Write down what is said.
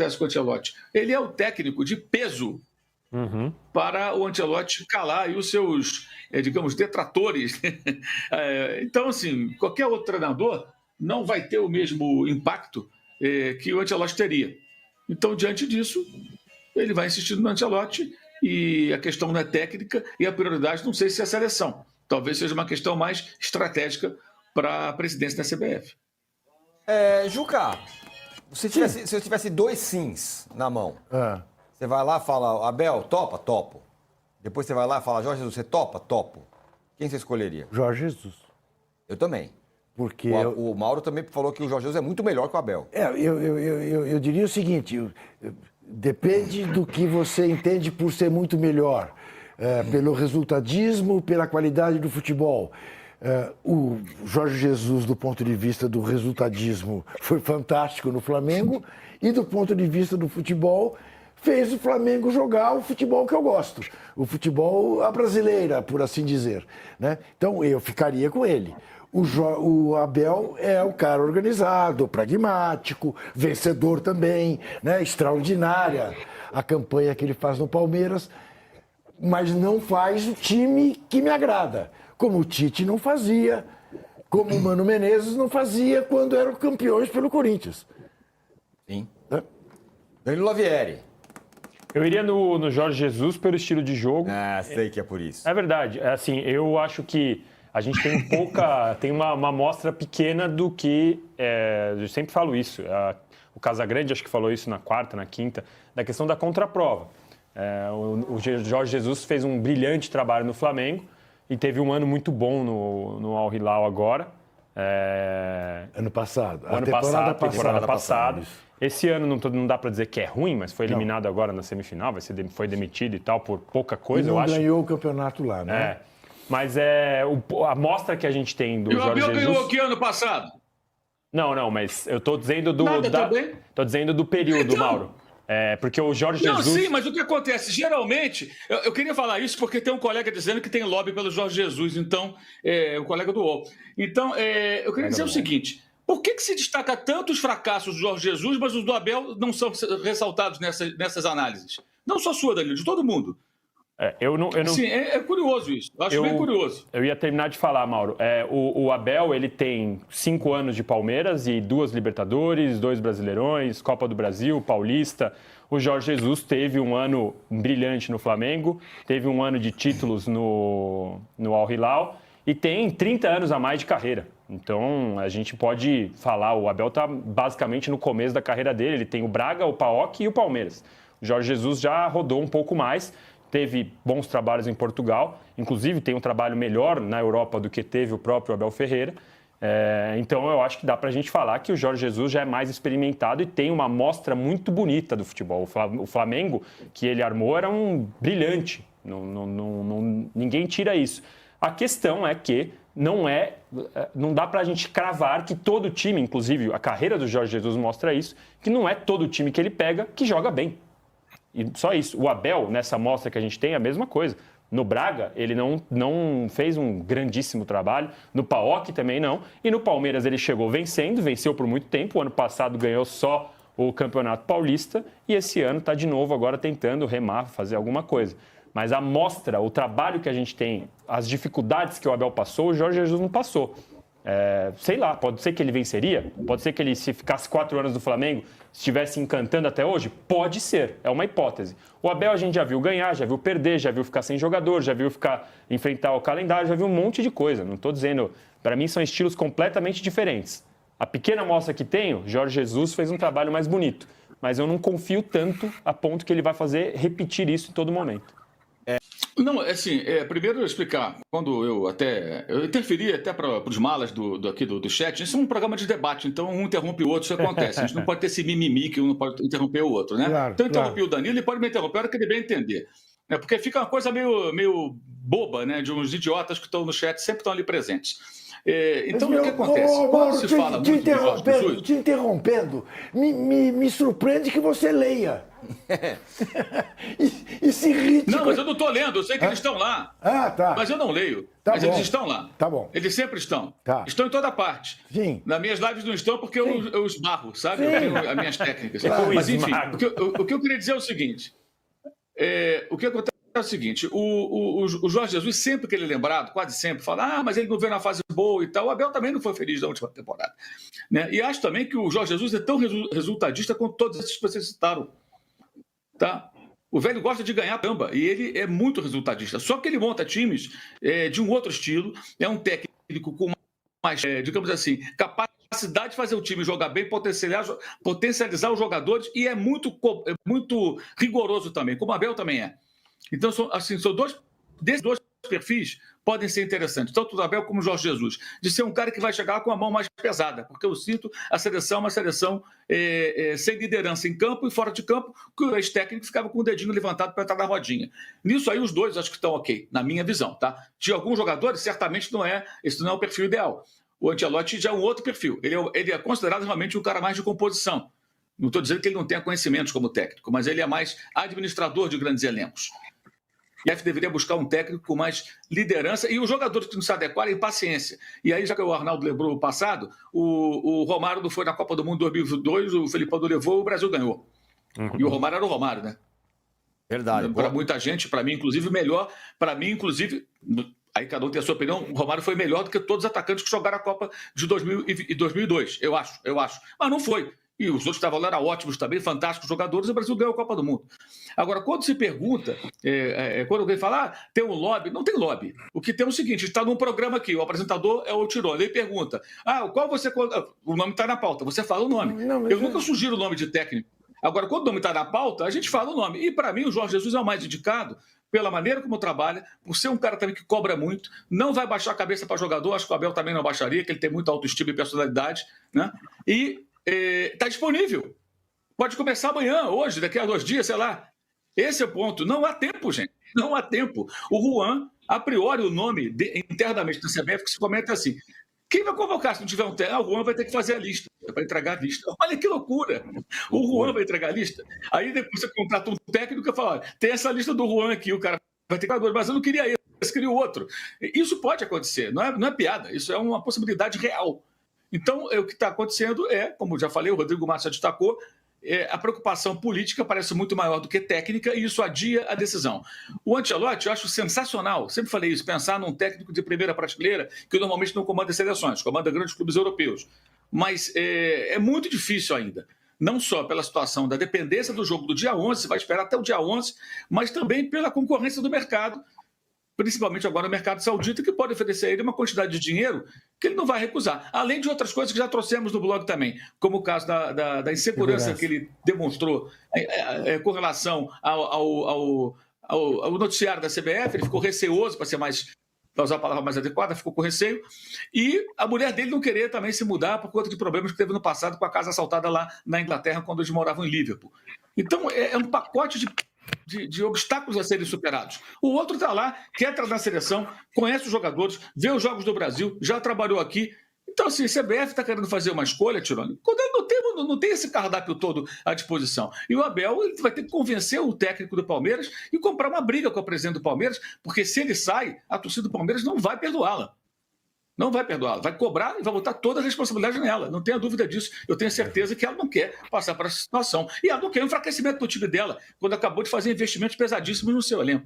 acontece com o Ancelotti? Ele é o técnico de peso para o Ancelotti calar aí os seus, digamos, detratores. Então, assim, qualquer outro treinador não vai ter o mesmo impacto que o Ancelotti teria. Então, diante disso, ele vai insistindo no Ancelotti e a questão não é técnica e a prioridade não sei se é a seleção. Talvez seja uma questão mais estratégica para a presidência da CBF. Juca, se eu tivesse 2 sims na mão, você vai lá e fala, Abel, topa? Topo. Depois você vai lá e fala, Jorge Jesus, você topa? Topo. Quem você escolheria? Jorge Jesus. Eu também. Porque o Mauro também falou que o Jorge Jesus é muito melhor que o Abel. Eu diria o seguinte, depende do que você entende por ser muito melhor. Pelo resultadismo, pela qualidade do futebol. O Jorge Jesus, do ponto de vista do resultadismo, foi fantástico no Flamengo e do ponto de vista do futebol, fez o Flamengo jogar o futebol que eu gosto, o futebol à brasileira, por assim dizer, né? Então eu ficaria com ele. O Abel é o cara organizado, pragmático, vencedor também, né? Extraordinária a campanha que ele faz no Palmeiras, mas não faz o time que me agrada, como o Tite não fazia, como o Mano Menezes não fazia quando eram campeões pelo Corinthians. Sim. Danilo Lavieri. Eu iria no Jorge Jesus pelo estilo de jogo. Sei que é por isso. É verdade. Assim, eu acho que a gente tem tem uma amostra pequena do que... eu sempre falo isso. O Casagrande acho que falou isso na quarta, na quinta, da questão da contraprova. O Jorge Jesus fez um brilhante trabalho no Flamengo e teve um ano muito bom no Al Hilal agora. Ano passado. Temporada passada. Esse ano não dá para dizer que é ruim, mas foi eliminado agora na semifinal, foi demitido e tal, por pouca coisa, eu acho. E não ganhou o campeonato lá, né? Mas a amostra que a gente tem do Jorge Jesus... E o Abel ganhou aqui ano passado? Não, mas eu tô dizendo Tô dizendo do período, então... Mauro. Porque o Jorge Jesus... Não, sim, mas o que acontece? Geralmente, eu queria falar isso porque tem um colega dizendo que tem lobby pelo Jorge Jesus, então, o colega do UOL. Então, eu queria dizer o seguinte, por que se destaca tanto os fracassos do Jorge Jesus, mas os do Abel não são ressaltados nessas análises? Não só sua, Danilo, de todo mundo. Eu não... Sim, é curioso isso. Eu acho bem curioso. Eu ia terminar de falar, Mauro. O Abel, ele tem 5 anos de Palmeiras e 2 Libertadores, 2 Brasileirões, Copa do Brasil, Paulista. O Jorge Jesus teve um ano brilhante no Flamengo, teve um ano de títulos no Al Hilal e tem 30 anos a mais de carreira. Então, a gente pode falar, o Abel está basicamente no começo da carreira dele. Ele tem o Braga, o PAOK e o Palmeiras. O Jorge Jesus já rodou um pouco mais, teve bons trabalhos em Portugal, inclusive tem um trabalho melhor na Europa do que teve o próprio Abel Ferreira. Então eu acho que dá para a gente falar que o Jorge Jesus já é mais experimentado e tem uma amostra muito bonita do futebol. O Flamengo que ele armou era um brilhante, ninguém tira isso. A questão é que não dá para a gente cravar que todo time, inclusive a carreira do Jorge Jesus mostra isso, que não é todo time que ele pega que joga bem. E só isso. O Abel, nessa amostra que a gente tem, é a mesma coisa. No Braga, ele não fez um grandíssimo trabalho. No PAOK também não. E no Palmeiras ele chegou venceu por muito tempo. O ano passado ganhou só o Campeonato Paulista. E esse ano está de novo agora tentando remar, fazer alguma coisa. Mas a amostra, o trabalho que a gente tem, as dificuldades que o Abel passou, o Jorge Jesus não passou. Sei lá, pode ser que ele venceria? Pode ser que ele, se ficasse 4 anos no Flamengo, estivesse encantando até hoje? Pode ser, é uma hipótese. O Abel a gente já viu ganhar, já viu perder, já viu ficar sem jogador, já viu enfrentar o calendário, já viu um monte de coisa. Não estou dizendo, para mim são estilos completamente diferentes. A pequena amostra que tenho, Jorge Jesus fez um trabalho mais bonito, mas eu não confio tanto a ponto que ele vai repetir isso em todo momento. Não, assim, primeiro eu explicar, quando eu interferi até para os malas aqui do chat, isso é um programa de debate, então um interrompe o outro, isso acontece. A gente não pode ter esse mimimi que um não pode interromper o outro, né? Claro, então eu interrompi o Danilo, ele pode me interromper a hora que ele bem entender. né? Porque fica uma coisa meio boba, né? De uns idiotas que estão no chat, sempre estão ali presentes. Então, o que acontece? Quando se fala muito de Jorge Jesus... Te interrompendo, me surpreende que você leia. e se irrite. Não, mas eu não estou lendo, eu sei que eles estão lá. Tá. Mas eu não leio. Tá mas bom. Eles estão lá. Tá bom. Eles sempre estão. Tá. Estão em toda parte. Sim. Nas minhas lives não estão porque eu esbarro, sabe? Sim. Eu tenho as minhas técnicas. Claro. Mas, enfim, o que eu queria dizer é o seguinte. O que acontece é o seguinte, o Jorge Jesus, sempre que ele é lembrado, quase sempre, fala, mas ele não veio na fase boa e tal. O Abel também não foi feliz na última temporada. Né? E acho também que o Jorge Jesus é tão resultadista quanto todos esses que vocês citaram. Tá? O velho gosta de ganhar tamba e ele é muito resultadista. Só que ele monta times de um outro estilo, é um técnico com mais, digamos assim, capacidade de fazer o time jogar bem, potencializar os jogadores e é muito rigoroso também, como o Abel também é. Então, desses dois perfis podem ser interessantes, tanto o Abel como o Jorge Jesus, de ser um cara que vai chegar com a mão mais pesada, porque eu sinto a seleção uma seleção sem liderança em campo e fora de campo, que o ex-técnico ficava com o dedinho levantado para entrar na rodinha. Nisso aí os dois acho que estão ok, na minha visão, tá? De alguns jogadores, certamente esse não é o perfil ideal. O Ancelotti já é um outro perfil, ele é considerado realmente um cara mais de composição. Não estou dizendo que ele não tenha conhecimentos como técnico, mas ele é mais administrador de grandes elencos. E a F deveria buscar um técnico com mais liderança e os jogadores que não se adequarem, paciência. E aí, já que o Arnaldo lembrou o passado, o Romário não foi na Copa do Mundo 2002, o Felipão não levou, o Brasil ganhou. E o Romário era o Romário, né? Verdade. Para muita gente, para mim, inclusive, melhor. Para mim, inclusive, aí cada um tem a sua opinião, o Romário foi melhor do que todos os atacantes que jogaram a Copa de 2002, eu acho. Mas não foi. E os outros que estavam lá eram ótimos também, fantásticos jogadores, e o Brasil ganhou a Copa do Mundo. Agora, quando se pergunta, quando alguém fala, tem um lobby, não tem lobby. O que tem é o seguinte, está num programa aqui, o apresentador é o Tirone, ele pergunta, qual você... O nome está na pauta, você fala o nome. Eu nunca sugiro o nome de técnico. Agora, quando o nome está na pauta, a gente fala o nome. E, para mim, o Jorge Jesus é o mais indicado, pela maneira como trabalha, por ser um cara também que cobra muito, não vai baixar a cabeça para jogador, acho que o Abel também não baixaria, que ele tem muita autoestima e personalidade, né? E está disponível. Pode começar amanhã, hoje, daqui a 2 dias, sei lá. Esse é o ponto. Não há tempo, gente. Não há tempo. O Juan, a priori, o nome internamente da CBF que se comenta assim. Quem vai convocar se não tiver um técnico? O Juan vai ter que fazer a lista, para entregar a lista. Olha que loucura. O Juan vai entregar a lista. Aí depois você contrata um técnico e fala, tem essa lista do Juan aqui, o cara vai ter que fazer, mas eu não queria esse, eu queria o outro. Isso pode acontecer, não é piada, isso é uma possibilidade real. Então, o que está acontecendo como já falei, o Rodrigo Márcio já destacou, a preocupação política parece muito maior do que técnica e isso adia a decisão. O Ancelotti, eu acho sensacional, sempre falei isso, pensar num técnico de primeira prateleira que normalmente não comanda seleções, comanda grandes clubes europeus. Mas é muito difícil ainda. Não só pela situação da dependência do jogo do dia 11, vai esperar até o dia 11, mas também pela concorrência do mercado, principalmente agora no mercado saudita, que pode oferecer a ele uma quantidade de dinheiro que ele não vai recusar. Além de outras coisas que já trouxemos no blog também, como o caso da insegurança que ele demonstrou com relação ao noticiário da CBF, ele ficou receoso, para usar a palavra mais adequada, ficou com receio, e a mulher dele não querer também se mudar por conta de problemas que teve no passado com a casa assaltada lá na Inglaterra, quando eles moravam em Liverpool. Então, é um pacote de obstáculos a serem superados. O outro está lá, quer entrar na seleção, conhece os jogadores, vê os jogos do Brasil, já trabalhou aqui. Então, assim, a CBF está querendo fazer uma escolha, Tirone, quando ele não tem esse cardápio todo à disposição. E o Abel ele vai ter que convencer o técnico do Palmeiras e comprar uma briga com o presidente do Palmeiras, porque se ele sai, a torcida do Palmeiras não vai perdoá-la. Não vai perdoá-la, vai cobrar e vai botar toda a responsabilidade nela. Não tenha dúvida disso. Eu tenho certeza que ela não quer passar por essa situação. E ela não quer o enfraquecimento do time dela, quando acabou de fazer investimentos pesadíssimos no seu elenco.